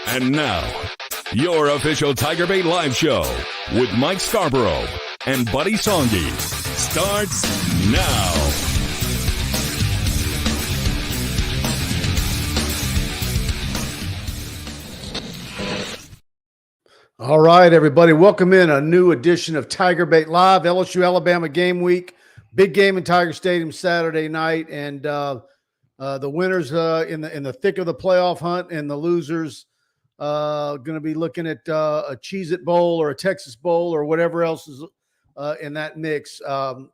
And now, your official TigerBait live show with Mike Scarborough and Buddy Songy starts now. All right, everybody. Welcome in a new edition of TigerBait Live, LSU-Alabama game week. Big game in Tiger Stadium Saturday night, and the winners in the thick of the playoff hunt, and the losers going to be looking at a Cheez-It Bowl or a Texas Bowl or whatever else is in that mix. Of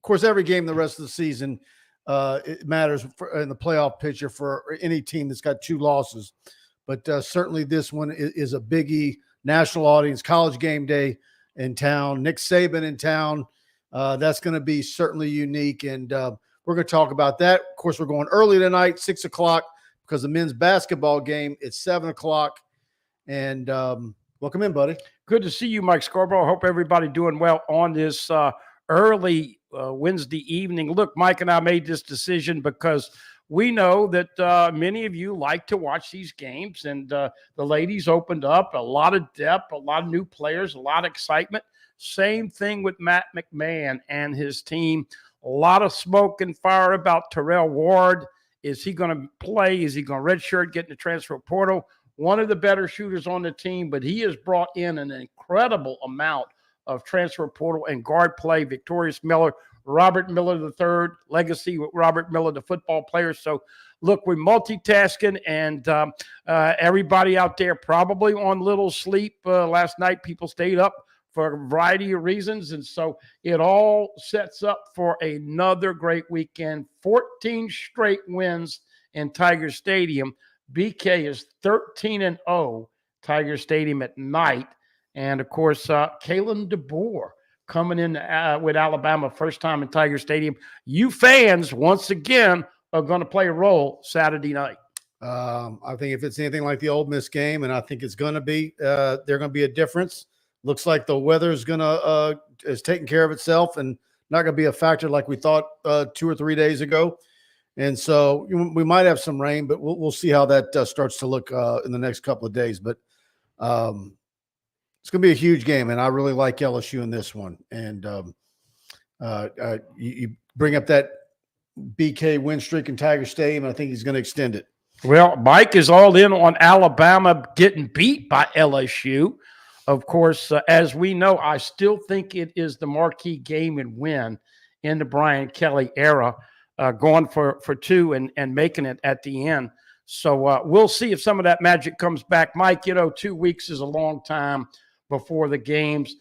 course, every game the rest of the season it matters in the playoff picture for any team that's got two losses. But certainly this one is a biggie, national audience, college game day in town, Nick Saban in town. That's going to be certainly unique, and we're going to talk about that. Of course, we're going early tonight, 6 o'clock, because the men's basketball game is 7 o'clock. And welcome in, buddy. Good to see you, Mike Scarborough. Hope everybody doing well on this early Wednesday evening. Look, Mike and I made this decision because we know that many of you like to watch these games, and the ladies opened up a lot of depth, a lot of new players, a lot of excitement. Same thing with Matt McMahon and his team. A lot of smoke and fire about Terrell Ward. Is he going to play? Is he going to redshirt, get in the transfer portal? One of the better shooters on the team, but he has brought in an incredible amount of transfer portal and guard play. Victorious Miller, Robert Miller III, legacy with Robert Miller, the football player. So, look, we're multitasking, and everybody out there probably on little sleep last night. People stayed up for a variety of reasons, and so it all sets up for another great weekend. 14 straight wins in Tiger Stadium. BK is 13-0, Tiger Stadium at night. And, of course, Kalen DeBoer coming in with Alabama, first time in Tiger Stadium. You fans, once again, are going to play a role Saturday night. I think if it's anything like the Ole Miss game, and I think it's going to be, there's going to be a difference. Looks like the weather is taking care of itself and not going to be a factor like we thought 2 or 3 days ago. And so we might have some rain, but we'll see how that starts to look in the next couple of days. But it's going to be a huge game, and I really like LSU in this one. And you bring up that BK win streak in Tiger Stadium, and I think he's going to extend it. Well, Mike is all in on Alabama getting beat by LSU. Of course, as we know, I still think it is the marquee game and win in the Brian Kelly era, going for two and making it at the end. So we'll see if some of that magic comes back. Mike, 2 weeks is a long time before the games.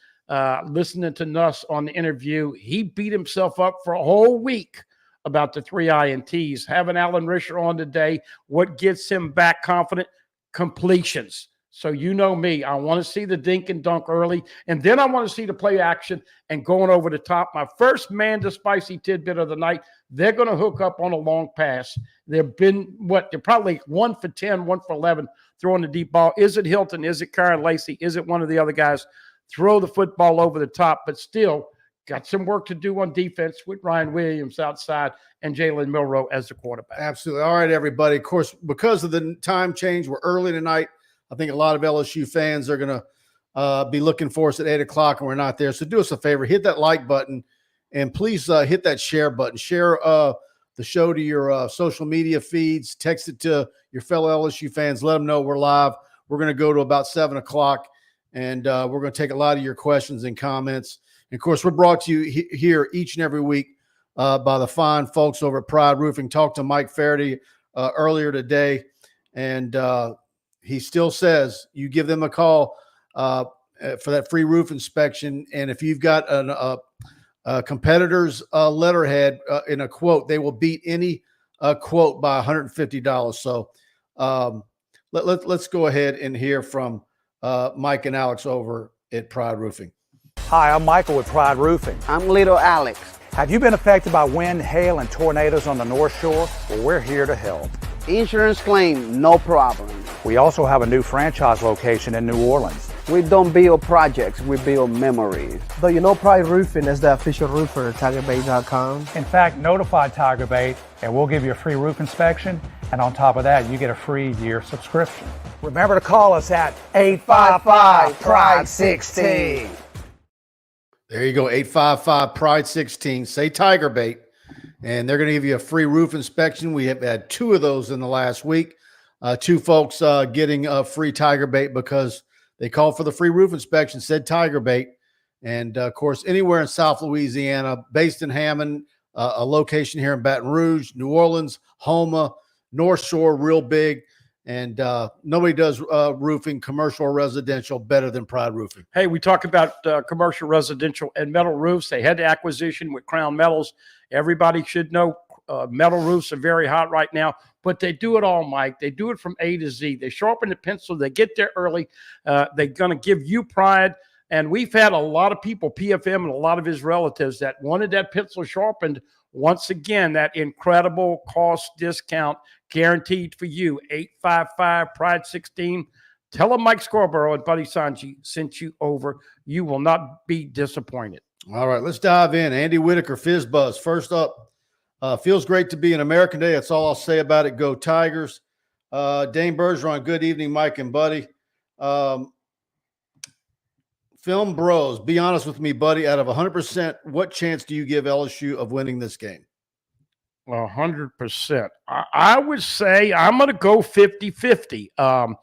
Listening to Nuss on the interview, he beat himself up for a whole week about the 3 INTs. Having Alan Risher on today, what gets him back confident? Completions. So you know me, I want to see the dink and dunk early, and then I want to see the play action and going over the top. My first Manda spicy tidbit of the night, they're going to hook up on a long pass. They've been, they're probably 1 for 10, 1 for 11 throwing the deep ball. Is it Hilton? Is it Karen Lacey? Is it one of the other guys? Throw the football over the top, but still got some work to do on defense with Ryan Williams outside and Jalen Milroe as the quarterback. Absolutely. All right, everybody. Of course, because of the time change, we're early tonight. I think a lot of LSU fans are going to be looking for us at 8 o'clock, and we're not there. So do us a favor, hit that like button, and please hit that share button. Share the show to your social media feeds. Text it to your fellow LSU fans. Let them know we're live. We're going to go to about 7 o'clock, and we're going to take a lot of your questions and comments. And, of course, we're brought to you here each and every week by the fine folks over at Pride Roofing. Talked to Mike Faraday earlier today, and he still says you give them a call for that free roof inspection. And if you've got a competitor's letterhead in a quote, they will beat any quote by $150. So let's go ahead and hear from Mike and Alex over at Pride Roofing. Hi, I'm Michael with Pride Roofing. I'm little Alex. Have you been affected by wind, hail, and tornadoes on the North Shore? Well, we're here to help. Insurance claim, no problem. We also have a new franchise location in New Orleans. We don't build projects, we build memories. Though you know Pride Roofing is the official roofer at TigerBait.com. In fact, notify TigerBait and we'll give you a free roof inspection And on top of that, you get a free year subscription. Remember to call us at 855-PRIDE-16. There you go, 855-PRIDE-16. Say TigerBait, and they're going to give you a free roof inspection. We have had 2 of those in the last week. 2 folks getting a free TigerBait because they called for the free roof inspection, said TigerBait. And, of course, anywhere in South Louisiana, based in Hammond, a location here in Baton Rouge, New Orleans, Houma, North Shore, real big. And nobody does roofing, commercial or residential, better than Pride Roofing. Hey, we talk about commercial, residential, and metal roofs. They had the acquisition with Crown Metals. Everybody should know metal roofs are very hot right now, but they do it all, Mike. They do it from A to Z. They sharpen the pencil. They get there early. They're going to give you pride. And we've had a lot of people, PFM and a lot of his relatives, that wanted that pencil sharpened. Once again, that incredible cost discount guaranteed for you. 855-PRIDE-16. Tell them Mike Scarborough and Buddy Songy sent you over. You will not be disappointed. All right, let's dive in. Andy Whitaker, Fizz Buzz. First up, feels great to be an American Day. That's all I'll say about it. Go Tigers. Dane Bergeron, good evening, Mike and Buddy. Film Bros, be honest with me, buddy. Out of 100%, what chance do you give LSU of winning this game? 100%. I would say I'm going to go 50-50.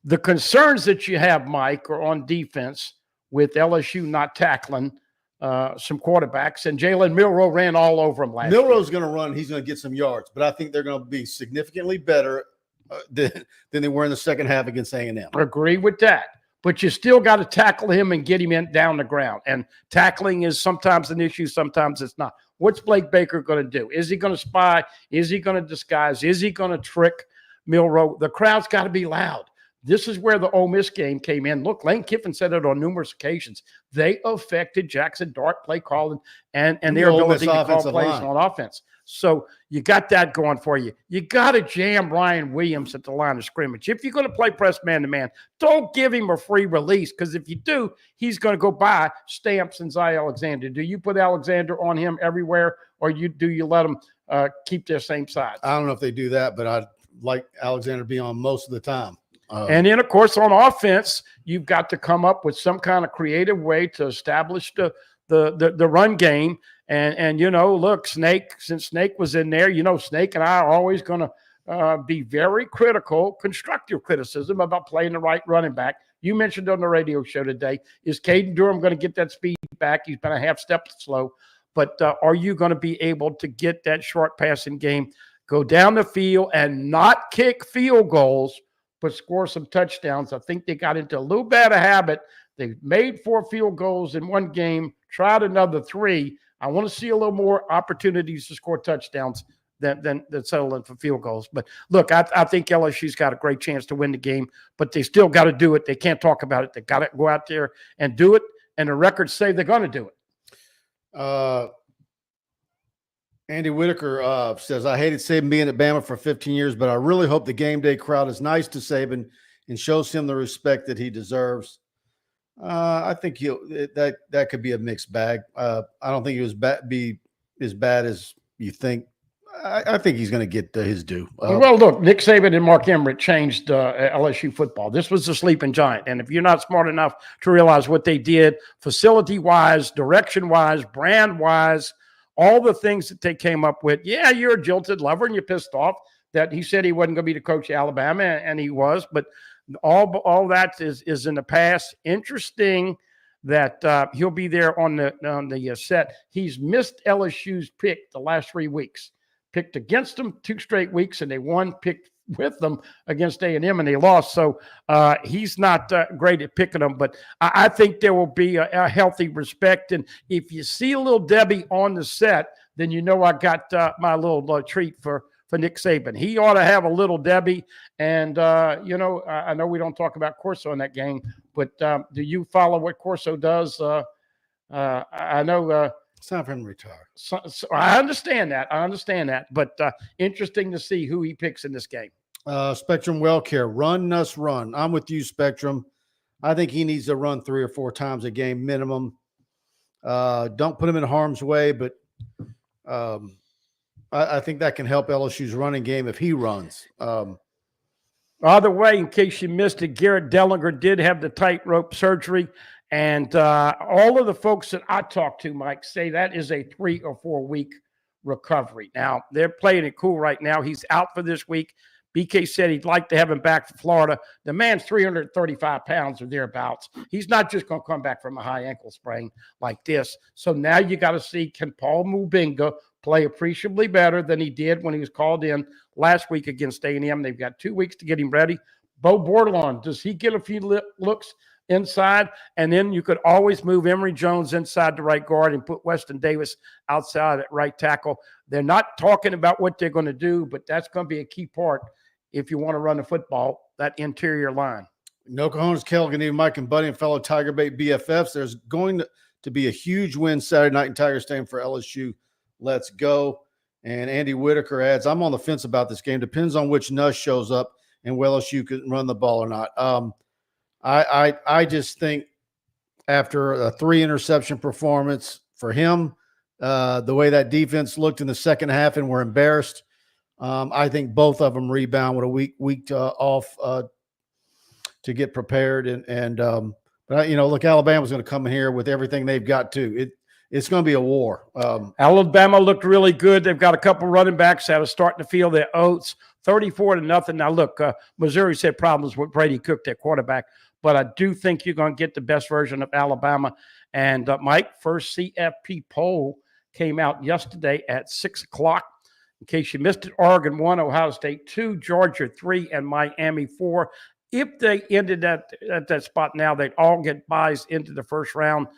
The concerns that you have, Mike, are on defense with LSU not tackling some quarterbacks, and Jalen Milroe ran all over him last year. Milroe's going to run. He's going to get some yards, but I think they're going to be significantly better than they were in the second half against A&M. Agree with that. But you still got to tackle him and get him down the ground. And tackling is sometimes an issue, sometimes it's not. What's Blake Baker going to do? Is he going to spy? Is he going to disguise? Is he going to trick Milroe? The crowd's got to be loud. This is where the Ole Miss game came in. Look, Lane Kiffin said it on numerous occasions. They affected Jackson Dart play calling and their ability to call plays on offense. So you got that going for you. You got to jam Ryan Williams at the line of scrimmage. If you're going to play press man-to-man, don't give him a free release, because if you do, he's going to go buy Stamps and Zy Alexander. Do you put Alexander on him everywhere, or do you let him keep their same size? I don't know if they do that, but I'd like Alexander to be on most of the time. And then, of course, on offense, you've got to come up with some kind of creative way to establish the run game. And you know, look, since Snake was in there, you know, Snake and I are always going to be very critical, constructive criticism about playing the right running back. You mentioned on the radio show today, is Caden Durham going to get that speed back? He's been a half step slow. But are you going to be able to get that short passing game, go down the field and not kick field goals, but score some touchdowns? I think they got into a little bad a habit. They made 4 field goals in one game, tried another 3. I want to see a little more opportunities to score touchdowns than settling for field goals. But look, I think LSU's got a great chance to win the game, but they still got to do it. They can't talk about it. They got to go out there and do it, and the records say they're going to do it. Andy Whitaker says, I hated Saban being at Bama for 15 years, but I really hope the game day crowd is nice to Saban and shows him the respect that he deserves. I think that could be a mixed bag. I don't think it was be as bad as you think. I think he's going to get his due. Well, look, Nick Saban and Mark Emmert changed LSU football. This was the sleeping giant. And if you're not smart enough to realize what they did facility-wise, direction-wise, brand-wise, all the things that they came up with, yeah, you're a jilted lover and you're pissed off that he said he wasn't going to be the coach of Alabama, and he was. But all that is in the past. Interesting that he'll be there on the set. He's missed LSU's pick the last 3 weeks. Picked against them 2 straight weeks, and they won. Picked with them against A&M, and they lost. So he's not great at picking them. But I think there will be a healthy respect. And if you see a little Debbie on the set, then you know I got my little treat for Nick Saban. He ought to have a little Debbie. And, you know, I know we don't talk about Corso in that game, but do you follow what Corso does? I know it's time for him to retire. So I understand that. But interesting to see who he picks in this game. Spectrum Wellcare, run us run. I'm with you, Spectrum. I think he needs to run 3 or 4 times a game minimum. Don't put him in harm's way, but I think that can help LSU's running game if he runs. Either way, in case you missed it, Garrett Dellinger did have the tightrope surgery. And all of the folks that I talked to, Mike, say that is a 3 or 4 week recovery. Now, they're playing it cool right now. He's out for this week. BK said he'd like to have him back for Florida. The man's 335 pounds or thereabouts. He's not just going to come back from a high ankle sprain like this. So now you got to see, can Paul Mubinga play appreciably better than he did when he was called in last week against A&M? They've got 2 weeks to get him ready. Bo Bordelon, does he get a few looks inside? And then you could always move Emory Jones inside the right guard and put Weston Davis outside at right tackle. They're not talking about what they're going to do, but that's going to be a key part if you want to run the football, that interior line. No cojones, Kelgan, Mike and Buddy and fellow TigerBait BFFs. There's going to be a huge win Saturday night in Tiger Stadium for LSU. Let's go. And Andy Whitaker adds, I'm on the fence about this game. Depends on which Nuss shows up and will LSU can run the ball or not. I just think after a 3 interception performance for him, the way that defense looked in the second half and were embarrassed, I think both of them rebound with a week off to get prepared. But look, Alabama's going to come in here with everything they've got too. It's going to be a war. Alabama looked really good. They've got a couple running backs that are starting to feel their oats. 34-0. Now, look, Missouri said problems with Brady Cook, their quarterback, but I do think you're going to get the best version of Alabama. And, Mike, first CFP poll came out yesterday at 6 o'clock. In case you missed it, Oregon 1, Ohio State 2, Georgia 3, and Miami 4. If they ended at that spot now, they'd all get buys into the first round.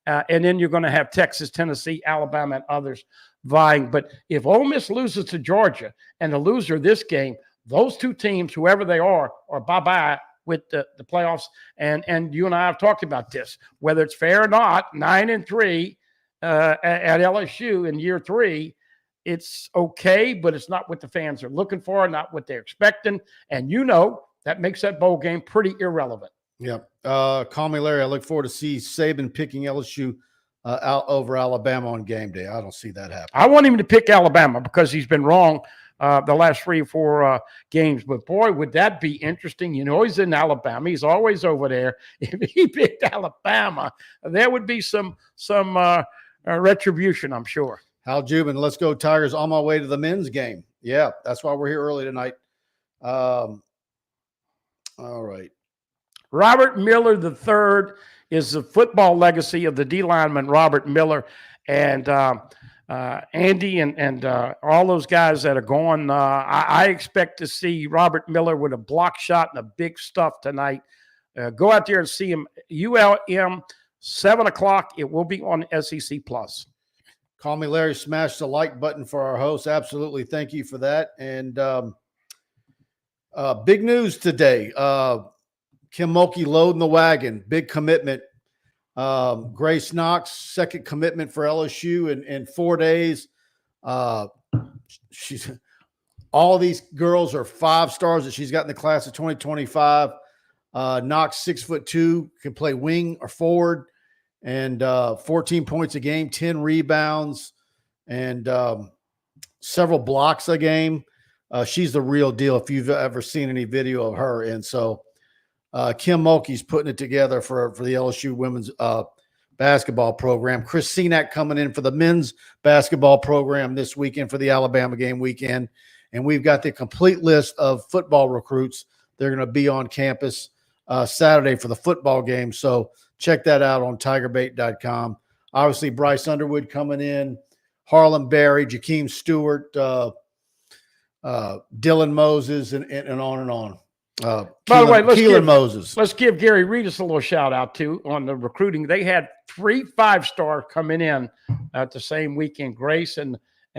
And then you're going to have Texas, Tennessee, Alabama, and others vying. But if Ole Miss loses to Georgia and the loser of this game, those two teams, whoever they are bye-bye with the playoffs. And you and I have talked about this, whether it's fair or not, 9-3 at LSU in year 3. It's okay, but it's not what the fans are looking for, not what they're expecting. And that makes that bowl game pretty irrelevant. Yep. Call me Larry. I look forward to see Saban picking LSU out over Alabama on game day. I don't see that happening. I want him to pick Alabama because he's been wrong the last 3 or 4 games. But, boy, would that be interesting. He's in Alabama. He's always over there. If he picked Alabama, there would be some retribution, I'm sure. Hal Jubin, let's go Tigers, on my way to the men's game. Yeah, that's why we're here early tonight. All right. Robert Miller III is the football legacy of the D lineman Robert Miller. And Andy and all those guys that are going, I expect to see Robert Miller with a block shot and a big stuff tonight. Go out there and see him. ULM, 7 o'clock. It will be on SEC+. Call me Larry. Smash the like button for our host. Absolutely. Thank you for that. And big news today. Kim Mulkey loading the wagon. Big commitment. Grace Knox, second commitment for LSU in 4 days. All these girls are 5 stars that she's got in the class of 2025. Knox, 6'2", can play wing or forward. And 14 points a game, 10 rebounds, and several blocks a game. She's the real deal if you've ever seen any video of her. And so Kim Mulkey's putting it together for the LSU women's basketball program. Chris Senack coming in for the men's basketball program this weekend for the Alabama game weekend. And we've got the complete list of football recruits. They're going to be on campus Saturday for the football game. So check that out on TigerBait.com. Obviously, Bryce Underwood coming in, Harlan Berry, Jakeem Stewart, Dylan Moses, and on and on. By the way, let's give Gary Reedus a little shout out too on the recruiting. They had 3 5-star coming in at the same weekend, Grace and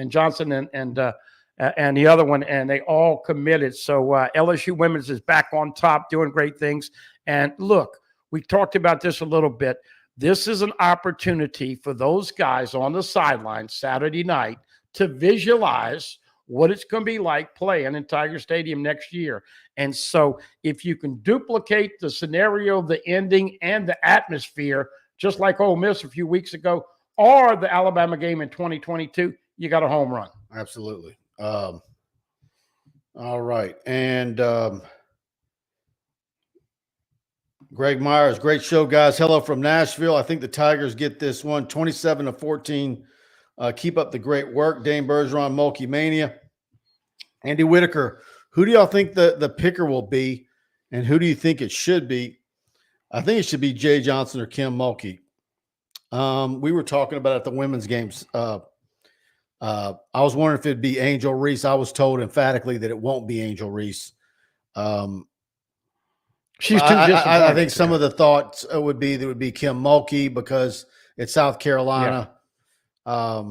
Johnson and the other one, and they all committed. So LSU women's is back on top, doing great things. And look, we talked about this a little bit. This is an opportunity for those guys on the sideline Saturday night to visualize what it's going to be like playing in Tiger Stadium next year. And so if you can duplicate the scenario, the ending, and the atmosphere, just like Ole Miss a few weeks ago, or the Alabama game in 2022, you got a home run. Absolutely. All right. And Greg Myers, great show, guys. Hello from Nashville. I think the Tigers get this one 27-14. Keep up the great work. Dane Bergeron, Mulkey Mania. Andy Whitaker, who do y'all think the picker will be, and who do you think it should be? I think it should be Jay Johnson or Kim Mulkey. We were talking about it at the women's games. I was wondering if it'd be Angel Reese. I was told emphatically that it won't be Angel Reese. She's too I think some of the thoughts would be that it would be Kim Mulkey because it's South Carolina. Yeah.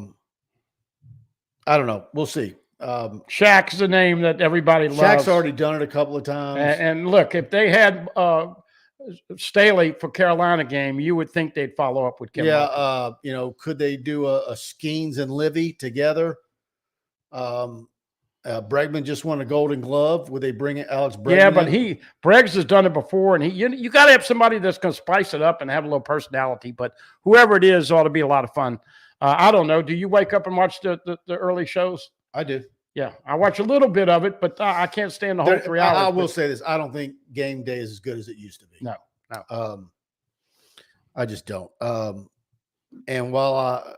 I don't know. We'll see. Shaq's the name that everybody loves. Shaq's already done it a couple of times. And look, if they had Staley for Carolina game, you would think they'd follow up with Kim. Yeah, could they do a Skeens and Livy together? Bregman just won a Golden Glove. Would they bring in Alex Bregman? Yeah, but Breggs has done it before, and you got to have somebody that's going to spice it up and have a little personality. But whoever it is ought to be a lot of fun. I don't know. Do you wake up and watch the early shows? I do. Yeah, I watch a little bit of it, but I can't stand the whole 3 hours. I will say this: I don't think game day is as good as it used to be. No. I just don't. And while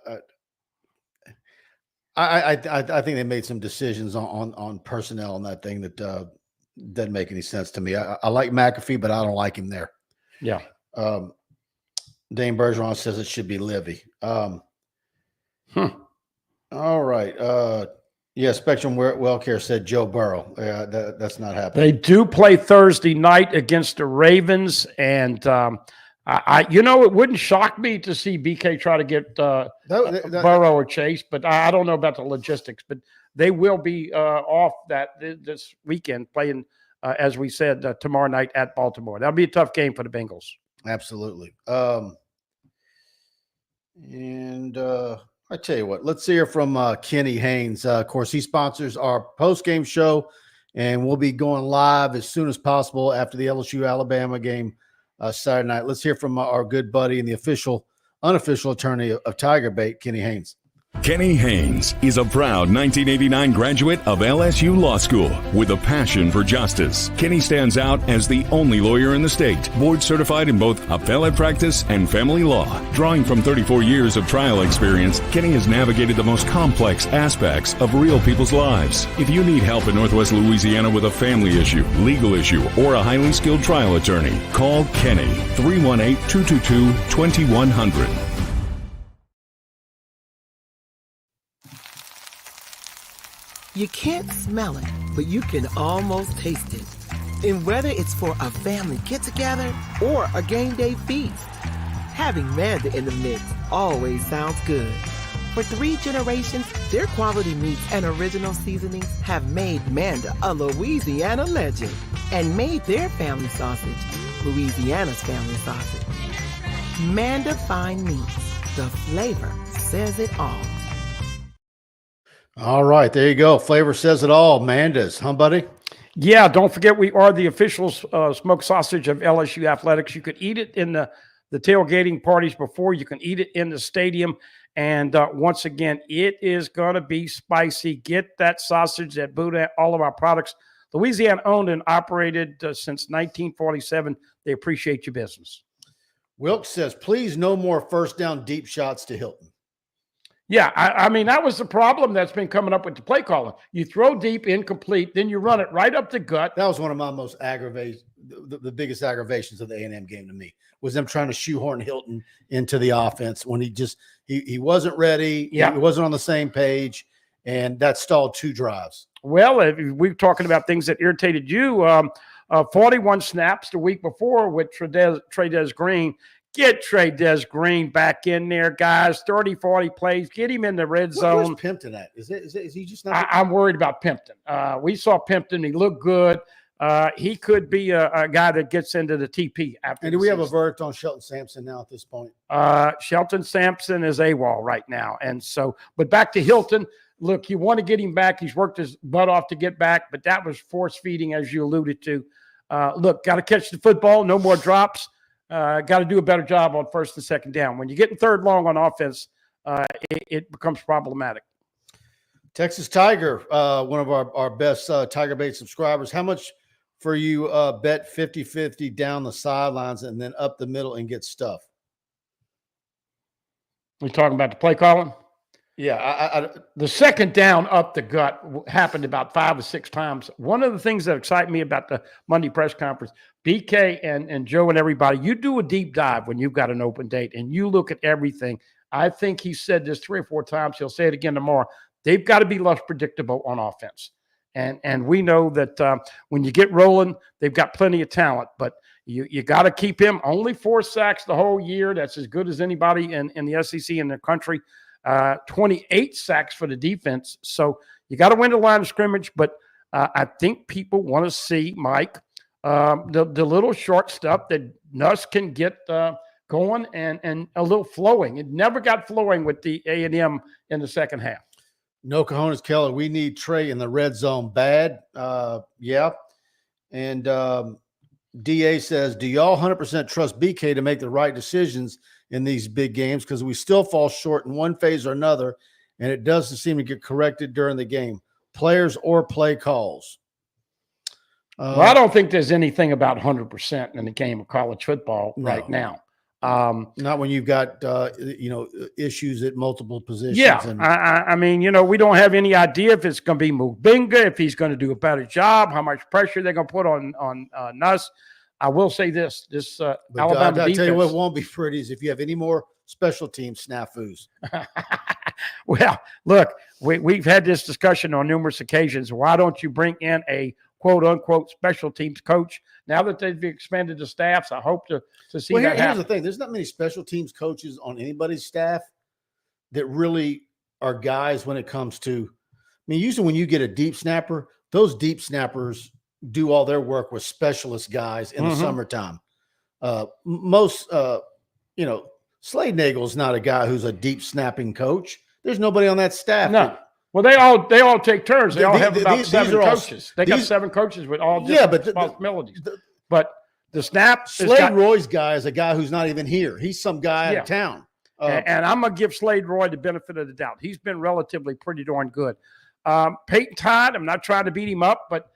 I think they made some decisions on personnel on that thing that doesn't make any sense to me. I like McAfee, but I don't like him there. Yeah. Dane Bergeron says it should be Livy. All right. Yeah, Spectrum Wellcare said Joe Burrow. Yeah, that's not happening. They do play Thursday night against the Ravens, and it wouldn't shock me to see BK try to get Burrow or Chase, but I don't know about the logistics. But they will be off this weekend, playing as we said tomorrow night at Baltimore. That'll be a tough game for the Bengals. Absolutely. I tell you what, let's hear from Kenny Haynes. Of course, he sponsors our post-game show, and we'll be going live as soon as possible after the LSU-Alabama game Saturday night. Let's hear from our good buddy and the unofficial attorney of TigerBait, Kenny Haynes. Kenny Haynes is a proud 1989 graduate of LSU Law School with a passion for justice. Kenny stands out as the only lawyer in the state, board certified in both appellate practice and family law. Drawing from 34 years of trial experience, Kenny has navigated the most complex aspects of real people's lives. If you need help in Northwest Louisiana with a family issue, legal issue, or a highly skilled trial attorney, call Kenny 318-222-2100. You can't smell it, but you can almost taste it. And whether it's for a family get-together or a game day feast, having Manda in the mix always sounds good. For 3 generations, their quality meats and original seasonings have made Manda a Louisiana legend and made their family sausage Louisiana's family sausage. Manda Fine Meats, the flavor says it all. All right, there you go. Flavor says it all. Manda's, huh, buddy? Yeah, don't forget we are the official smoked sausage of LSU Athletics. You could eat it in the tailgating parties before. You can eat it in the stadium. And once again, it is going to be spicy. Get that sausage at Buddha, all of our products. Louisiana owned and operated since 1947. They appreciate your business. Wilkes says, please no more first down deep shots to Hilton. Yeah, I mean, that was the problem that's been coming up with the play calling. You throw deep, incomplete, then you run it right up the gut. That was one of my most the biggest aggravations of the A&M game to me, was them trying to shoehorn Hilton into the offense when he wasn't ready. Yeah. He wasn't on the same page, and that stalled 2 drives. Well, we're talking about things that irritated you. 41 snaps the week before with Trey'Dez Green. Get Trey'Dez Green back in there, guys. 30, 40 plays. Get him in the red zone. Where's Pimpton at? Is he just not? I'm worried about Pimpton. We saw Pimpton. He looked good. He could be a guy that gets into the TP after. And do we have a verdict on Shelton Sampson now at this point? Shelton Sampson is AWOL right now. And so, but back to Hilton. Look, you want to get him back. He's worked his butt off to get back, but that was force feeding, as you alluded to. Look, got to catch the football. No more drops. Got to do a better job on first and second down. When you get in third long on offense, it becomes problematic. Texas Tiger, one of our best TigerBait subscribers. How much for you bet 50-50 down the sidelines and then up the middle and get stuff? We talking about the play calling? Yeah. The second down up the gut happened about 5 or 6 times. One of the things that excite me about the Monday press conference, BK and Joe and everybody, you do a deep dive when you've got an open date and you look at everything. I think he said this 3 or 4 times. He'll say it again tomorrow. They've got to be less predictable on offense. And we know that when you get rolling, they've got plenty of talent, but you got to keep him. Only 4 sacks the whole year. That's as good as anybody in the SEC in the country. 28 sacks for the defense. So you got to win the line of scrimmage, but I think people want to see, Mike, the little short stuff that Nuss can get going and a little flowing. It never got flowing with the A&M in the second half. No cojones, Keller. We need Trey in the red zone bad. Yeah. And DA says, do y'all 100% trust BK to make the right decisions in these big games? Because we still fall short in one phase or another, and it doesn't seem to get corrected during the game. Players or play calls. Well, I don't think there's anything about 100% in the game of college football right now. Not when you've got issues at multiple positions. Yeah, I mean, we don't have any idea if it's going to be Mubinga, if he's going to do a better job, how much pressure they're going to put on Nuss. I will say this Alabama defense. I tell you what won't be pretty is if you have any more special team snafus. Well, look, we've had this discussion on numerous occasions. Why don't you bring in a quote-unquote special teams coach? Now that they've expanded the staffs, I hope to see that happen. Here's the thing. There's not many special teams coaches on anybody's staff that really are guys when it comes to – usually when you get a deep snapper, those deep snappers do all their work with specialist guys in the summertime. Slade Nagel's not a guy who's a deep snapping coach. There's nobody on that staff. No. Well, they all take turns. They all have about 7 coaches. They got 7 coaches with all different responsibilities. But the snap, Slade Roy's guy is a guy who's not even here. He's some guy out of town. And I'm gonna give Slade Roy the benefit of the doubt. He's been relatively pretty darn good. Peyton Todd, I'm not trying to beat him up, but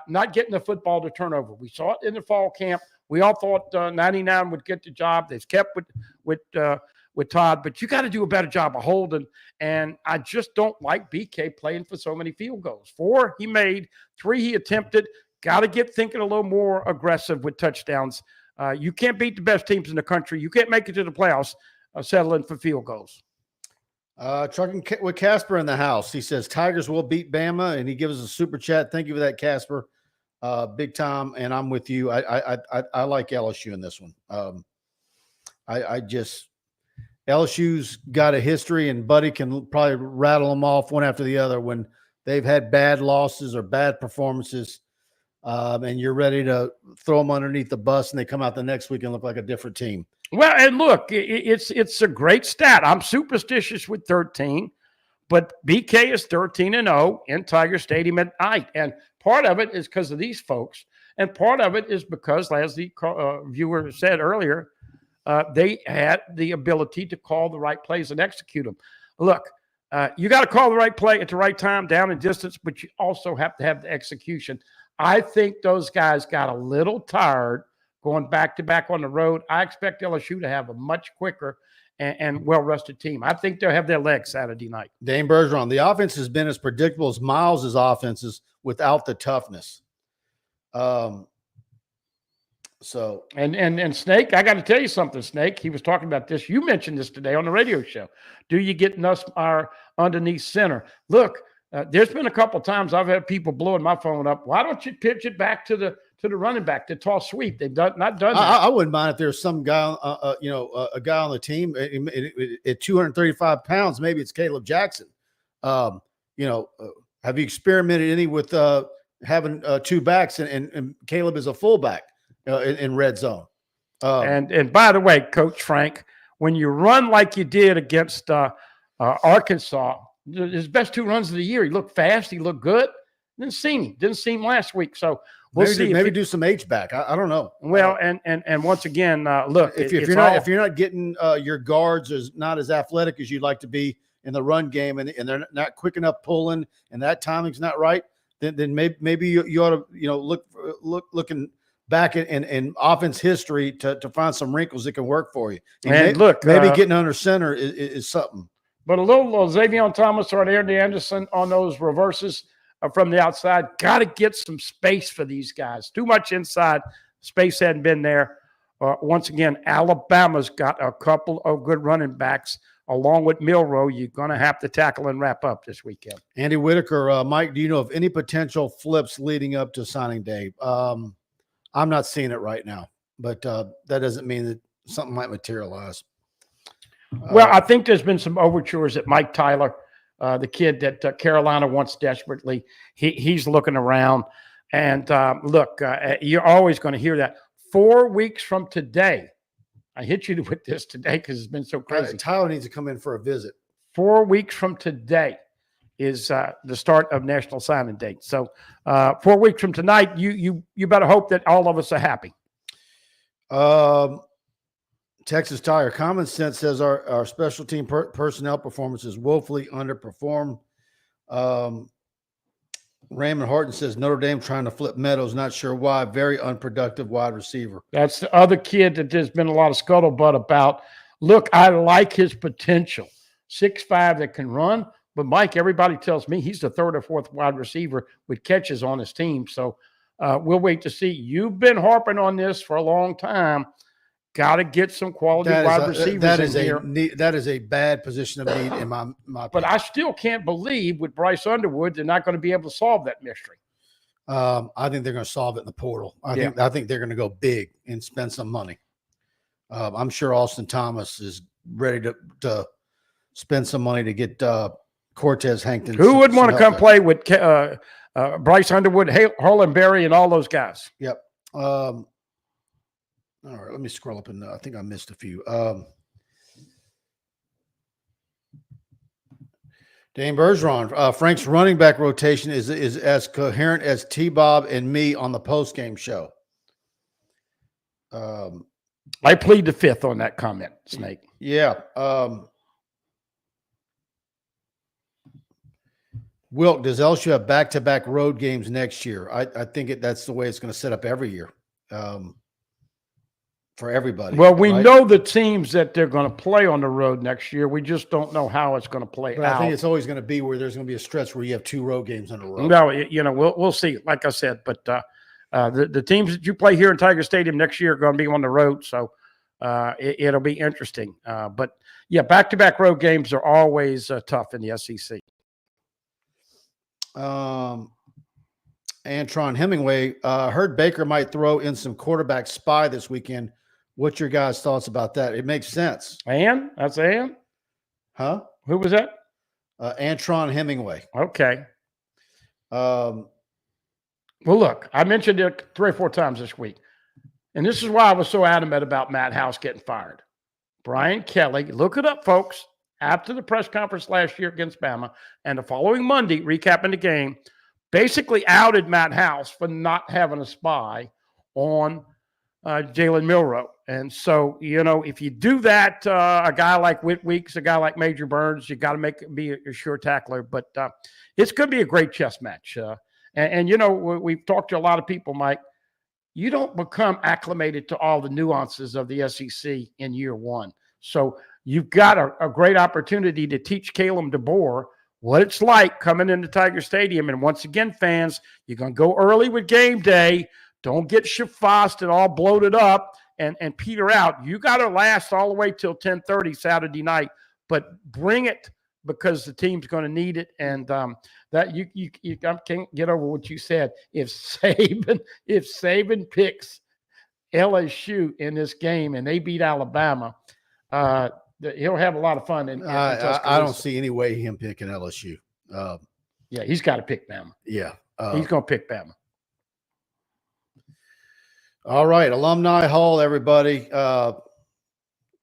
not getting the football to turn over. We saw it in the fall camp. We all thought 99 would get the job. They've kept with Todd, but you got to do a better job of holding. And I just don't like BK playing for so many field goals. 4 he made, 3 he attempted. Got to get thinking a little more aggressive with touchdowns. You can't beat the best teams in the country. You can't make it to the playoffs settling for field goals. Trucking with Casper in the house. He says Tigers will beat Bama, and he gives us a super chat. Thank you for that, Casper. Big time, and I'm with you. I like LSU in this one. LSU's got a history, and Buddy can probably rattle them off one after the other when they've had bad losses or bad performances, and you're ready to throw them underneath the bus, and they come out the next week and look like a different team. Well, and look, it's a great stat. I'm superstitious with 13, but BK is 13-0 in Tiger Stadium at night, and part of it is because of these folks, and part of it is because, as the viewer said earlier, they had the ability to call the right plays and execute them. Look, you got to call the right play at the right time, down in distance, but you also have to have the execution. I think those guys got a little tired going back-to-back on the road. I expect LSU to have a much quicker and well-rested team. I think they'll have their legs Saturday night. Dane Bergeron, the offense has been as predictable as Miles' offenses without the toughness. And Snake, I got to tell you something, Snake. He was talking about this. You mentioned this today on the radio show. Do you get Nussmeier underneath center? Look, there's been a couple of times I've had people blowing my phone up. Why don't you pitch it back to the running back, the toss sweep? They've not done that. I wouldn't mind if there's some guy, a guy on the team at 235 pounds. Maybe it's Caleb Jackson. Have you experimented any with having 2 backs and Caleb is a fullback in red zone? And by the way, Coach Frank, when you run like you did against Arkansas, his best 2 runs of the year, he looked fast, he looked good. Didn't see him last week. So we'll see. Maybe do some H back. I don't know. Well, and once again, look, if you're not getting your guards as not as athletic as you'd like to be, in the run game, and they're not quick enough pulling, and that timing's not right, then maybe you ought to looking back in offense history to find some wrinkles that can work for you. And maybe getting under center is something. But a little Xavier Thomas or Andy Anderson on those reverses from the outside. Got to get some space for these guys. Too much inside. Space hadn't been there. Once again, Alabama's got a couple of good running backs. Along with Milroe, you're going to have to tackle and wrap up this weekend. Andy Whitaker, Mike, do you know of any potential flips leading up to signing day? I'm not seeing it right now, but that doesn't mean that something might materialize. Well, I think there's been some overtures that Mike Tyler, the kid that Carolina wants desperately, he's looking around. And look, you're always going to hear that. 4 weeks from today, I hit you with this today because it's been so crazy. Tyler needs to come in for a visit. 4 weeks from today is the start of National Signing Day. So 4 weeks from tonight, you better hope that all of us are happy. Texas Tire, common sense says our special team personnel performance is woefully underperformed. Raymond Horton says Notre Dame trying to flip Meadows, not sure why. Very unproductive wide receiver. That's the other kid that there's been a lot of scuttlebutt about. Look, I like his potential. 6'5" that can run. But, Mike, everybody tells me he's the third or fourth wide receiver with catches on his team. So we'll wait to see. You've been harping on this for a long time. Got to get some quality wide receivers in here. That is a bad position of need in my opinion. But I still can't believe with Bryce Underwood they're not going to be able to solve that mystery. I think they're going to solve it in the portal. I think they're going to go big and spend some money. I'm sure Austin Thomas is ready to spend some money to get Cortez Hankton. Who would want to come play with Bryce Underwood, Harlan Berry, and all those guys? Yep. All right, let me scroll up, and I think I missed a few. Dane Bergeron, Frank's running back rotation is as coherent as T-Bob and me on the postgame show. I plead the fifth on that comment, Snake. Yeah. Wilk, does LSU have back-to-back road games next year? I think that's the way it's going to set up every year. For everybody. Well, we know the teams that they're going to play on the road next year. We just don't know how it's going to play out. I think it's always going to be where there's going to be a stretch where you have 2 road games in a row. No, we'll see. Like I said, but the teams that you play here in Tiger Stadium next year are going to be on the road, so it'll be interesting. But yeah, back-to-back road games are always tough in the SEC. Antron Hemingway, heard Baker might throw in some quarterback spy this weekend. What's your guys' thoughts about that? It makes sense. That's Ann? Huh? Who was that? Antron Hemingway. Okay. Well, look, I mentioned it 3 or 4 times this week, and this is why I was so adamant about Matt House getting fired. Brian Kelly, look it up, folks, after the press conference last year against Bama and the following Monday, recapping the game, basically outed Matt House for not having a spy on Jalen Milroe. And so, if you do that, a guy like Whit Weeks, a guy like Major Burns, you got to be a sure tackler. But it's going to be a great chess match. We've talked to a lot of people, Mike. You don't become acclimated to all the nuances of the SEC in year one. So you've got a great opportunity to teach Caleb DeBoer what it's like coming into Tiger Stadium. And once again, fans, you're going to go early with game day. Don't get shafosed and all bloated up and peter out. You got to last all the way till 10:30 Saturday night, but bring it because the team's going to need it. And that you can't get over what you said. If Saban picks LSU in this game and they beat Alabama, he'll have a lot of fun. I don't see any way him picking LSU. Yeah, he's got to pick Bama. Yeah. He's going to pick Bama. All right. Alumni Hall, everybody.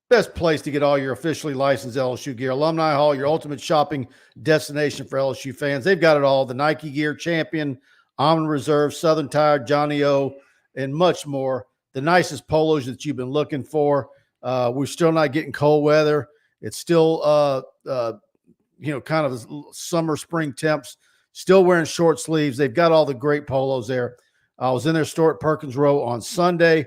Best place to get all your officially licensed LSU gear. Alumni Hall, your ultimate shopping destination for LSU fans. They've got it all. The Nike gear, Champion, Almond Reserve, Southern Tire, Johnny O, and much more. The nicest polos that you've been looking for. We're still not getting cold weather. It's still, kind of summer, spring temps, still wearing short sleeves. They've got all the great polos there. I was in their store at Perkins Row on Sunday,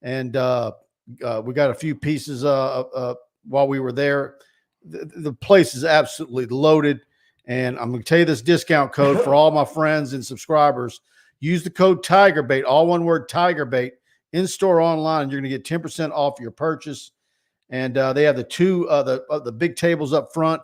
and we got a few pieces while we were there. The place is absolutely loaded, and I'm going to tell you this discount code for all my friends and subscribers. Use the code TigerBait, all one word, TigerBait, in store, online. You're going to get 10% off your purchase. And they have the big tables up front,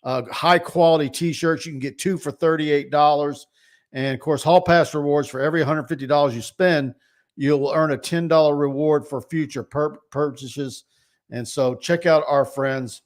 high quality t-shirts. You can get 2 for $38. And of course, hall pass rewards. For every $150 you spend, you'll earn a $10 reward for future purchases. And so check out our friends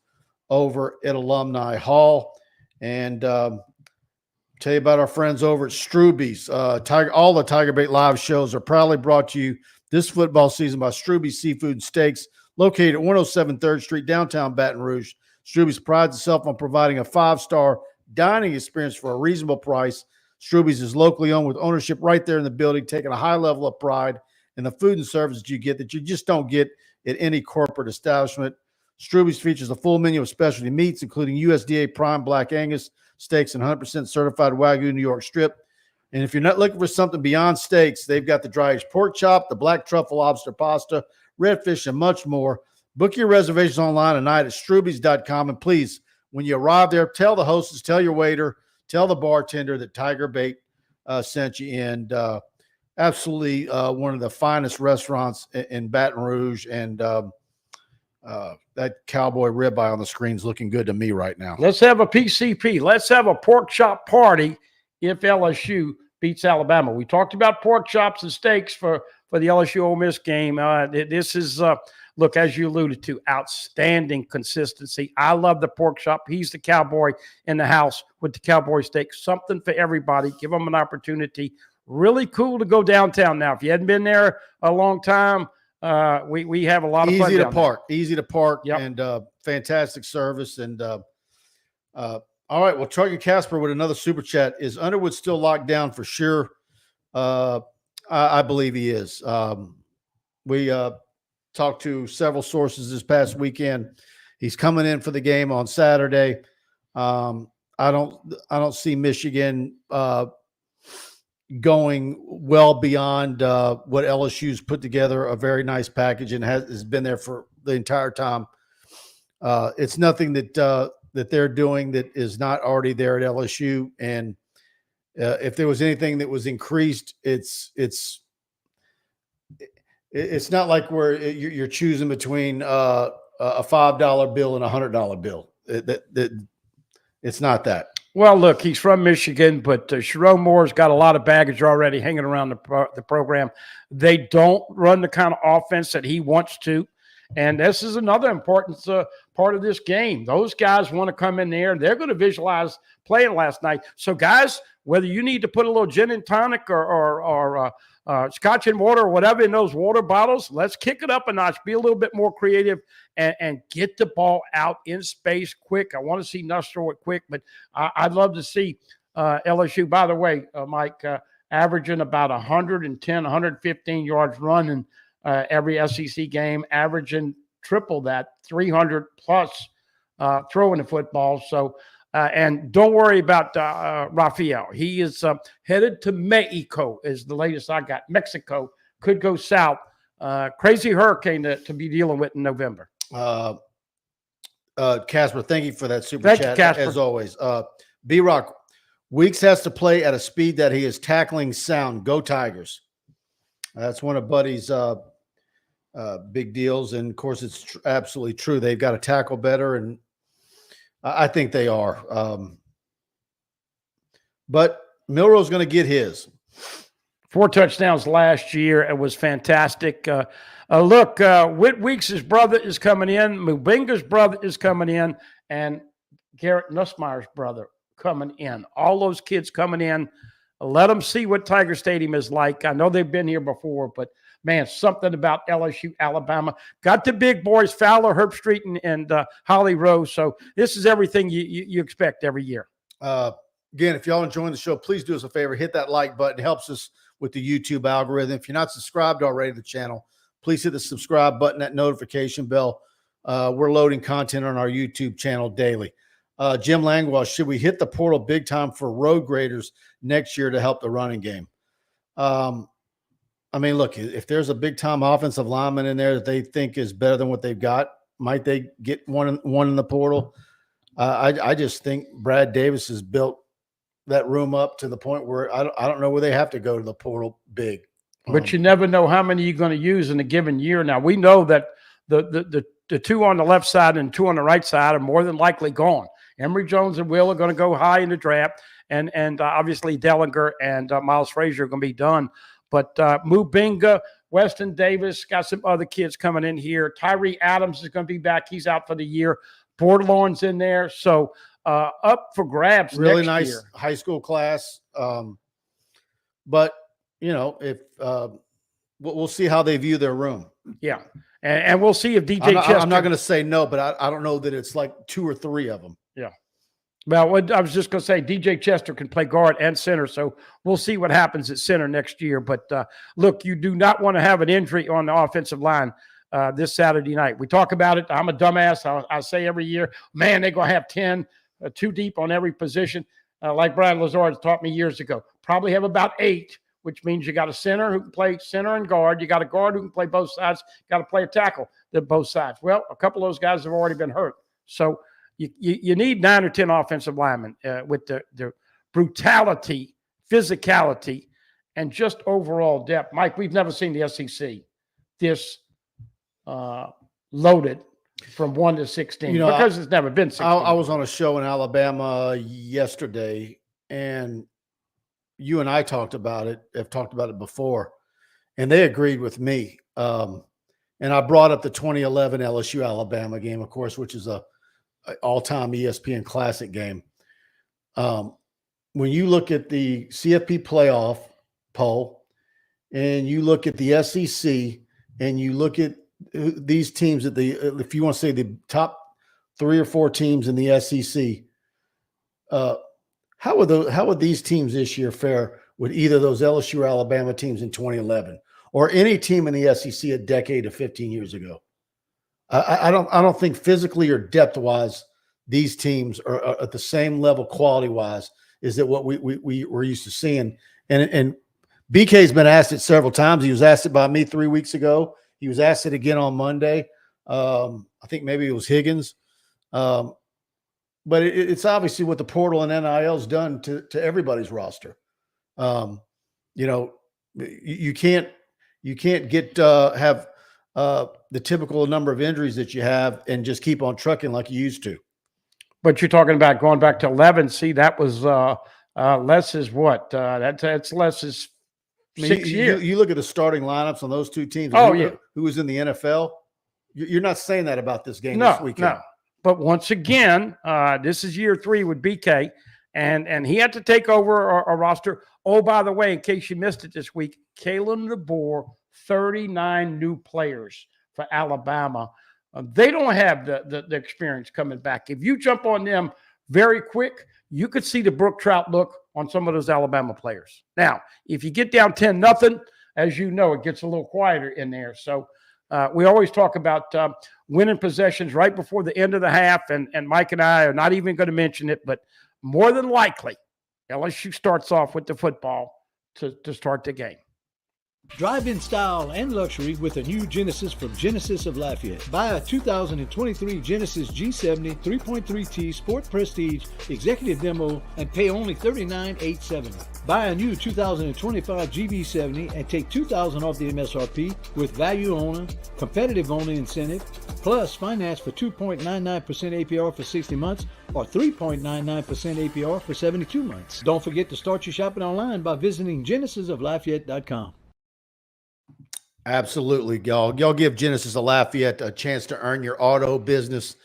over at Alumni Hall. And tell you about our friends over at Stroube's. All the TigerBait live shows are proudly brought to you this football season by Stroube's Seafood and Steaks, located at 107 3rd Street, downtown Baton Rouge. Stroube's prides itself on providing a 5-star dining experience for a reasonable price. Stroube's is locally owned with ownership right there in the building, taking a high level of pride in the food and service that you get that you just don't get at any corporate establishment. Stroube's features a full menu of specialty meats, including USDA prime black Angus steaks and 100% certified Wagyu New York strip. And if you're not looking for something beyond steaks, they've got the dry-aged pork chop, the black truffle lobster pasta, redfish, and much more. Book your reservations online tonight at Stroube's.com. And please, when you arrive there, tell the hostess, tell your waiter, tell the bartender that TigerBait sent you. And absolutely one of the finest restaurants in Baton Rouge. And that cowboy ribeye on the screen is looking good to me right now. Let's have a PCP. Let's have a pork chop party if LSU beats Alabama. We talked about pork chops and steaks for the LSU Ole Miss game. This is, look, as you alluded to, outstanding consistency. I love the pork chop. He's the cowboy in the house with the cowboy steak. Something for everybody. Give them an opportunity. Really cool to go downtown now. If you hadn't been there a long time, we have a lot of fun. Easy to park, yep. And fantastic service. And all right, well, Trucker Casper with another super chat. Is Underwood still locked down for sure? I believe he is. We talked to several sources this past weekend. He's coming in for the game on Saturday. I don't see Michigan going well beyond what LSU's put together, a very nice package, and has been there for the entire time. It's nothing that they're doing that is not already there at LSU. And if there was anything that was increased, it's not like where you're choosing between a $5 bill and a $100 bill. It's not that. Well, look, he's from Michigan, but Sharon Moore's got a lot of baggage already hanging around the program. They don't run the kind of offense that he wants to. And this is another important part of this game. Those guys want to come in there. They're going to visualize playing last night. So, guys, whether you need to put a little gin and tonic or scotch and water or whatever in those water bottles, let's kick it up a notch, be a little bit more creative, and get the ball out in space quick. I want to see Nuss throw it quick, but I'd love to see LSU, by the way, Mike, averaging about 110, 115 yards running every SEC game, averaging triple that, 300 plus throwing the football. So, and don't worry about Raphael. He is headed to Mexico, is the latest I got. Mexico could go south. Crazy hurricane to be dealing with in November. Casper, thank you for that super chat. Casper. As always. B-Rock, Weeks has to play at a speed that he is tackling sound. Go Tigers. That's one of Buddy's big deals. And, of course, it's absolutely true. They've got to tackle better, and I think they are. But Milroe's going to get his. 4 touchdowns last year. It was fantastic. Look, Whit Weeks' brother is coming in. Mubinga's brother is coming in. And Garrett Nussmeier's brother coming in. All those kids coming in. Let them see what Tiger Stadium is like. I know they've been here before, but, man, something about LSU, Alabama. Got the big boys, Fowler, Herbstreit, and Holly Rose. So this is everything you expect every year. Again, if y'all enjoying the show, please do us a favor. Hit that like button. It helps us with the YouTube algorithm. If you're not subscribed already to the channel, please hit the subscribe button, that notification bell. We're loading content on our YouTube channel daily. Jim Langwell, should we hit the portal big time for road graders next year to help the running game? I mean, look, if there's a big time offensive lineman in there that they think is better than what they've got, might they get one in the portal? I just think Brad Davis has built that room up to the point where I don't know where they have to go to the portal big. But you never know how many you're going to use in a given year. Now, we know that the two on the left side and two on the right side are more than likely gone. Emory Jones and Will are going to go high in the draft, and obviously Dellinger and Miles Frazier are going to be done. But Mubinga, Weston Davis, got some other kids coming in here. Tyree Adams is going to be back. He's out for the year. Bordelon's in there. So up for grabs. Really next nice year. high school class. But, you know, if we'll see how they view their room. Yeah. And we'll see if DJ Chester. I'm not going to say no, but I don't know that it's like 2 or 3 of them. Yeah. Well, I was just going to say DJ Chester can play guard and center, so we'll see what happens at center next year. But, look, you do not want to have an injury on the offensive line this Saturday night. We talk about it. I'm a dumbass. I say every year, man, they're going to have 10 too deep on every position. Like Brian Lazard taught me years ago, probably have about 8, which means you got a center who can play center and guard. You got a guard who can play both sides. Got to play a tackle at both sides. Well, a couple of those guys have already been hurt. So you need 9 or 10 offensive linemen with the brutality, physicality, and just overall depth. Mike, we've never seen the SEC this loaded from 1 to 16 because it's never been 16. I was on a show in Alabama yesterday, and you and I talked about it, have talked about it before, and they agreed with me. And I brought up the 2011 LSU-Alabama game, of course, which is a all-time ESPN classic game. When you look at the CFP playoff poll and you look at the SEC and you look at these teams at if you want to say the top 3 or 4 teams in the SEC, how would these teams this year fare with either those LSU or Alabama teams in 2011 or any team in the SEC a decade to 15 years ago? I don't think physically or depth wise these teams are at the same level quality wise is that what we were used to seeing. And BK's been asked it several times. He was asked it by me 3 weeks ago. He was asked it again on Monday. I think maybe it was Higgins. But it's obviously what the portal and NIL's done to everybody's roster. You know, you can't get have the typical number of injuries that you have and just keep on trucking like you used to. But you're talking about going back to 11. See, that was Les's what? That's Les's 6 years. You look at the starting lineups on those 2 teams. Who was in the NFL? You're not saying that about this game this weekend. No. But once again, this is year 3 with BK, and he had to take over a roster. Oh, by the way, in case you missed it this week, Kalen DeBoer, 39 new players for Alabama. They don't have the experience coming back. If you jump on them very quick, you could see the Brook Trout look on some of those Alabama players. Now, if you get down 10-0, as you know, it gets a little quieter in there. So we always talk about winning possessions right before the end of the half, and Mike and I are not even going to mention it, but more than likely, LSU starts off with the football to start the game. Drive-in style and luxury with a new Genesis from Genesis of Lafayette. Buy a 2023 Genesis G70 3.3T Sport Prestige Executive Demo and pay only $39,870. Buy a new 2025 GV70 and take $2,000 off the MSRP with value owner, competitive owner incentive, plus finance for 2.99% APR for 60 months or 3.99% APR for 72 months. Don't forget to start your shopping online by visiting genesisoflafayette.com. Absolutely, y'all. Y'all give Genesis of Lafayette a chance to earn your auto business.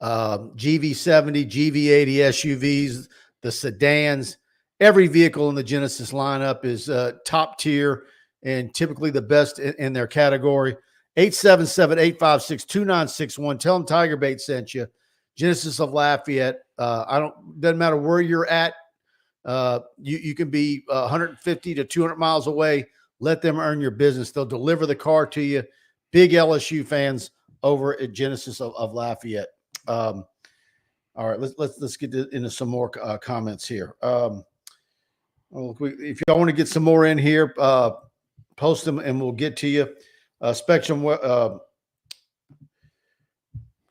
GV70, GV80 SUVs, the sedans, every vehicle in the Genesis lineup is top tier and typically the best in their category. 877-856-2961. Tell them TigerBait sent you. Genesis of Lafayette. Doesn't matter where you're at. You can be 150 to 200 miles away. Let them earn your business. They'll deliver the car to you. Big LSU fans over at Genesis of Lafayette. All right, let's get into some more comments here. If y'all want to get some more in here, post them and we'll get to you. Spectrum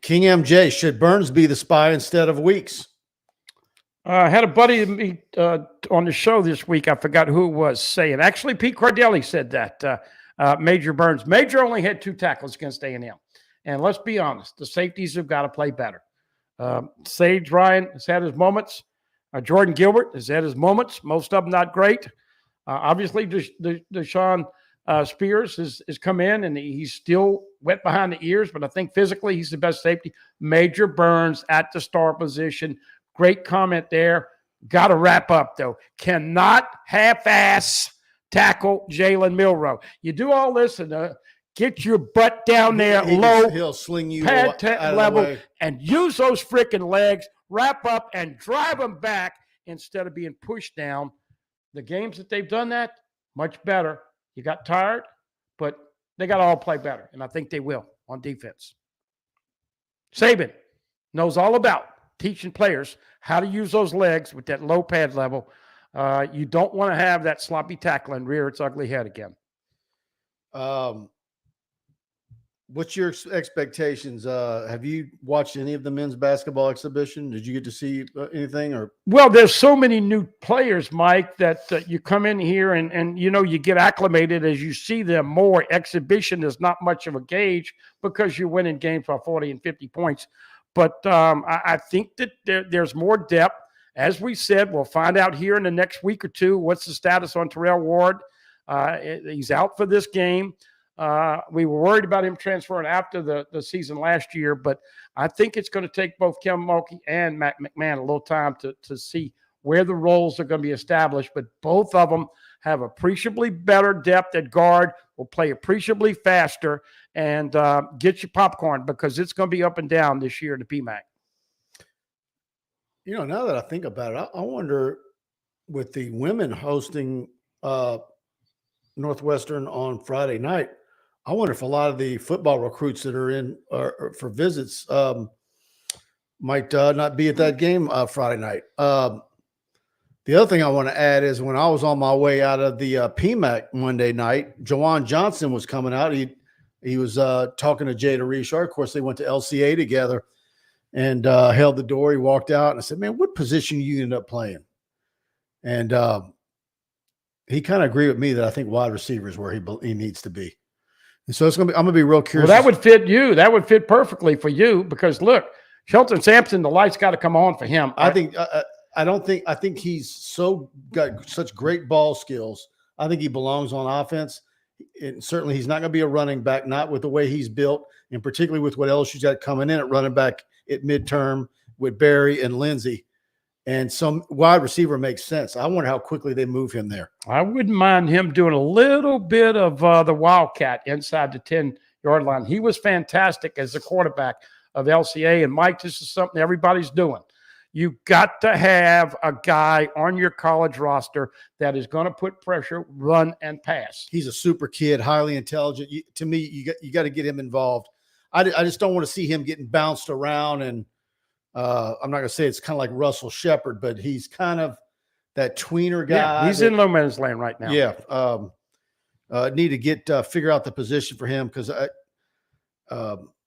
King MJ, should Burns be the spy instead of Weeks? I had a buddy on the show this week. I forgot who it was saying. Actually, Pete Cardelli said that. Major Burns. Major only had 2 tackles against A&M. And let's be honest, the safeties have got to play better. Sage Ryan has had his moments. Jordan Gilbert has had his moments. Most of them not great. Obviously, Deshaun Spears has come in, and he's still wet behind the ears, but I think physically he's the best safety. Major Burns at the star position. Great comment there. Got to wrap up, though. Cannot half-ass tackle Jalen Milroe. You do all this and get your butt down there low. He'll sling you pad level and use those freaking legs, wrap up, and drive them back instead of being pushed down. The games that they've done that, much better. You got tired, but they got to all play better, and I think they will on defense. Saban knows all about teaching players how to use those legs with that low pad level. You don't want to have that sloppy tackling rear its ugly head again. What's your expectations? Have you watched any of the men's basketball exhibition? Did you get to see anything? Or well, there's so many new players, Mike, that you come in here and you get acclimated as you see them more. Exhibition is not much of a gauge because you're winning games by 40 and 50 points. But I think that there's more depth. As we said, we'll find out here in the next week or two what's the status on Terrell Ward. He's out for this game. We were worried about him transferring after the season last year, but I think it's going to take both Kevin Mulkey and Matt McMahon a little time to see where the roles are going to be established. But both of them have appreciably better depth at guard, will play appreciably faster, and get your popcorn because it's going to be up and down this year in the PMAC. Now that I think about it, I wonder with the women hosting Northwestern on Friday night, I wonder if a lot of the football recruits that are in for visits might not be at that game Friday night. The other thing I want to add is when I was on my way out of the PMAC Monday night, Jawan Johnson was coming out. He was talking to Jada Richard. Of course, they went to LCA together and held the door. He walked out and I said, "Man, what position you end up playing?" And he kind of agreed with me that I think wide receiver is where he needs to be. And so I'm going to be real curious. Well, that would fit you. That would fit perfectly for you because look, Shelton Sampson, the lights got to come on for him. I think he's got such great ball skills. I think he belongs on offense. And certainly he's not going to be a running back, not with the way he's built, and particularly with what LSU's got coming in at running back at midterm with Barry and Lindsey. And some wide receiver makes sense. I wonder how quickly they move him there. I wouldn't mind him doing a little bit of the Wildcat inside the 10-yard line. He was fantastic as the quarterback of LCA. And, Mike, this is something everybody's doing. You got to have a guy on your college roster that is going to put pressure, run, and pass. He's a super kid, highly intelligent. To me, you got to get him involved. I just don't want to see him getting bounced around and I'm not going to say it's kind of like Russell Shepard, but he's kind of that tweener guy. Yeah, he's in no man's land right now. Yeah. Need to figure out the position for him because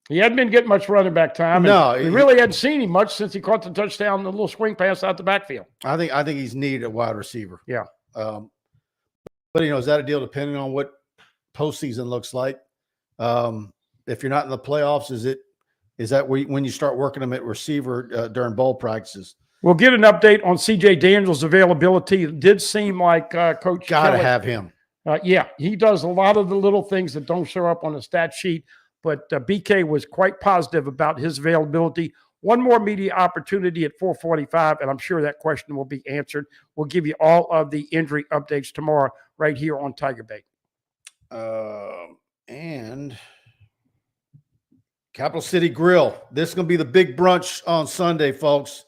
he hadn't been getting much running back time. No. We really hadn't seen him much since he caught the touchdown, the little swing pass out the backfield. I think he's needed a wide receiver. Yeah. But, is that a deal depending on what postseason looks like? If you're not in the playoffs, is that when you start working them at receiver during bowl practices? We'll get an update on C.J. Daniels' availability. It did seem like Coach got to Kelly, have him. Yeah, he does a lot of the little things that don't show up on the stat sheet, but BK was quite positive about his availability. One more media opportunity at 4:45, and I'm sure that question will be answered. We'll give you all of the injury updates tomorrow right here on TigerBait. And Capital City Grill. This is going to be the big brunch on Sunday, folks.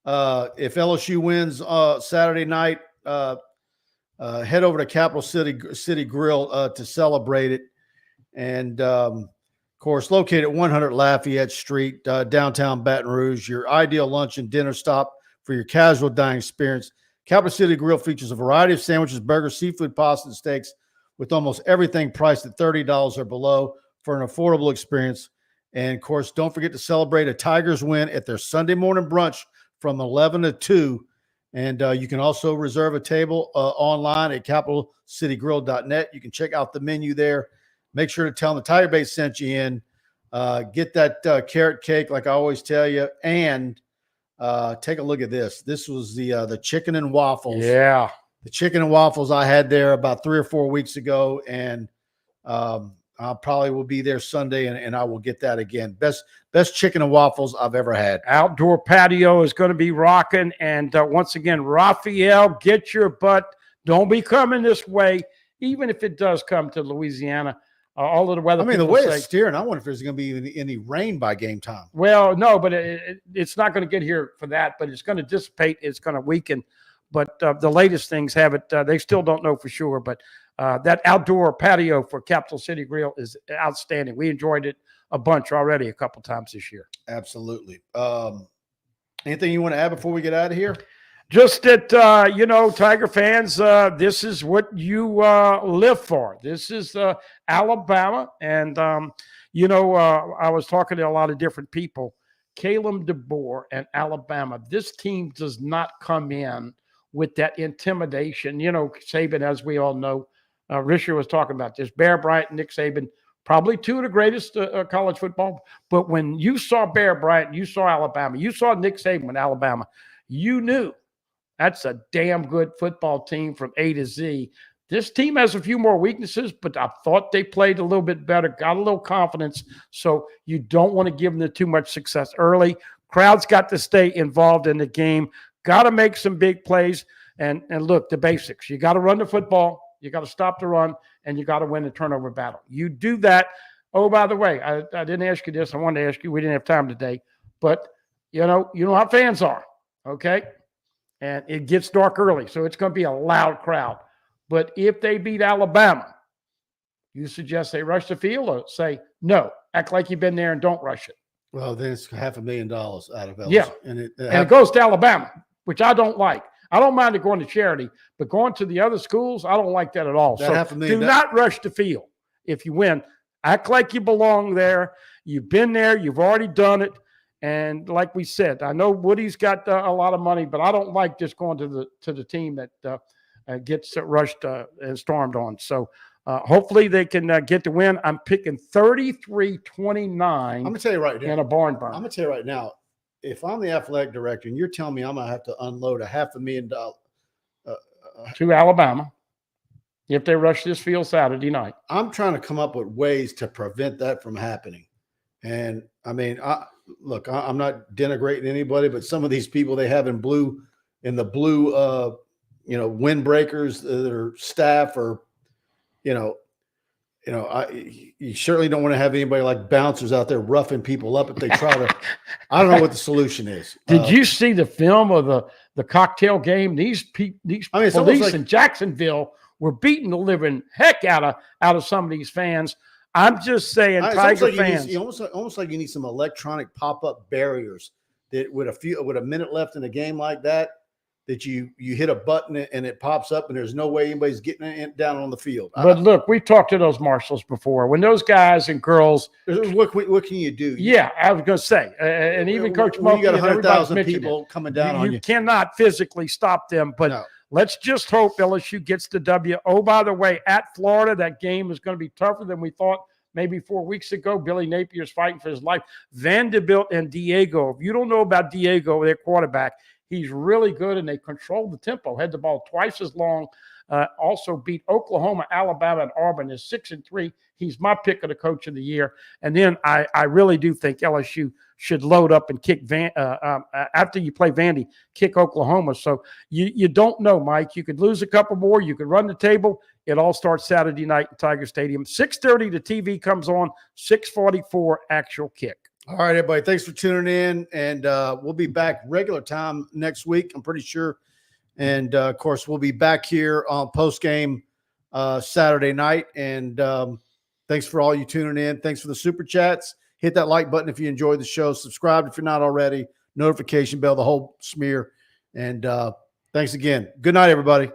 If LSU wins Saturday night, head over to Capital City Grill to celebrate it. And, of course, located at 100 Lafayette Street, downtown Baton Rouge, your ideal lunch and dinner stop for your casual dining experience. Capital City Grill features a variety of sandwiches, burgers, seafood, pasta, and steaks, with almost everything priced at $30 or below for an affordable experience. And, of course, don't forget to celebrate a Tigers win at their Sunday morning brunch from 11 to 2. And you can also reserve a table online at capitalcitygrill.net. You can check out the menu there. Make sure to tell them the TigerBait sent you in. Get that carrot cake, like I always tell you. And take a look at this. This was the chicken and waffles. Yeah. The chicken and waffles I had there about 3 or 4 weeks ago. And I probably will be there Sunday, and I will get that again. Best chicken and waffles I've ever had. Outdoor patio is going to be rocking. And once again, Raphael, get your butt. Don't be coming this way, even if it does come to Louisiana. All of the weather. I mean, the way it's steering, I wonder if there's going to be any rain by game time. Well, no, but it's not going to get here for that, but it's going to dissipate. It's going to weaken. But the latest things have it. They still don't know for sure, but that outdoor patio for Capital City Grill is outstanding. We enjoyed it a bunch already a couple times this year. Absolutely. Anything you want to add before we get out of here? Just that, Tiger fans, this is what you live for. This is Alabama. And, I was talking to a lot of different people. Caleb DeBoer and Alabama, this team does not come in with that intimidation. Saban, as we all know, Risher was talking about this. Bear Bryant and Nick Saban, probably two of the greatest college football. But when you saw Bear Bryant, you saw Alabama, you saw Nick Saban with Alabama, you knew that's a damn good football team from A to Z. This team has a few more weaknesses, but I thought they played a little bit better, got a little confidence. So you don't want to give them too much success early. Crowd's got to stay involved in the game. Got to make some big plays. And look, the basics. You got to run the football. You got to stop the run. And you got to win the turnover battle. You do that. Oh, by the way, I didn't ask you this. I wanted to ask you. We didn't have time today. But, you know how fans are, okay? And it gets dark early, so it's going to be a loud crowd. But if they beat Alabama, you suggest they rush the field or say, no, act like you've been there and don't rush it? Well, then it's $500,000 out of LSU. Yeah, and it goes to Alabama, which I don't like. I don't mind it going to charity, but going to the other schools, I don't like that at all. So do not rush the field if you win. Act like you belong there. You've been there. You've already done it. And like we said, I know Woody's got a lot of money, but I don't like just going to the team that gets rushed and stormed on. So hopefully they can get the win. I'm picking 33-29. I'm going to tell you right now. In a barn burn. I'm going to tell you right now, if I'm the athletic director and you're telling me I'm going to have to unload $500,000 to Alabama if they rush this field Saturday night, I'm trying to come up with ways to prevent that from happening. And I mean, look, I'm not denigrating anybody, but some of these people they have in the blue, windbreakers, their staff, or, you certainly don't want to have anybody like bouncers out there roughing people up if they try to. I don't know what the solution is. Did you see the film of the cocktail game? These police in Jacksonville were beating the living heck out of some of these fans. I'm just saying, Tiger fans. Almost like you need some electronic pop-up barriers that with a minute left in a game like that you hit a button and it pops up and there's no way anybody's getting it down on the field. But look, we've talked to those marshals before. When those guys and girls, what can you do? Yeah, I was going to say, and even Coach Mulkey, you got 100,000 people coming down on you. You cannot physically stop them, but. No. Let's just hope LSU gets the W. Oh, by the way, at Florida, that game is going to be tougher than we thought maybe 4 weeks ago. Billy Napier's fighting for his life. Vanderbilt and Diego. If you don't know about Diego, their quarterback, he's really good, and they control the tempo. Had the ball twice as long. Also beat Oklahoma, Alabama, and Auburn. Is 6-3. He's my pick of the coach of the year. And then I really do think LSU should load up and kick after you play Vandy, kick Oklahoma. So you don't know, Mike. You could lose a couple more. You could run the table. It all starts Saturday night in Tiger Stadium. 6:30, the TV comes on. 6:44, actual kick. All right, everybody. Thanks for tuning in. And we'll be back regular time next week, I'm pretty sure. And, of course, we'll be back here on post-game Saturday night. And Thanks for all you tuning in. Thanks for the super chats. Hit that like button if you enjoyed the show. Subscribe if you're not already. Notification bell, the whole smear. And thanks again. Good night, everybody.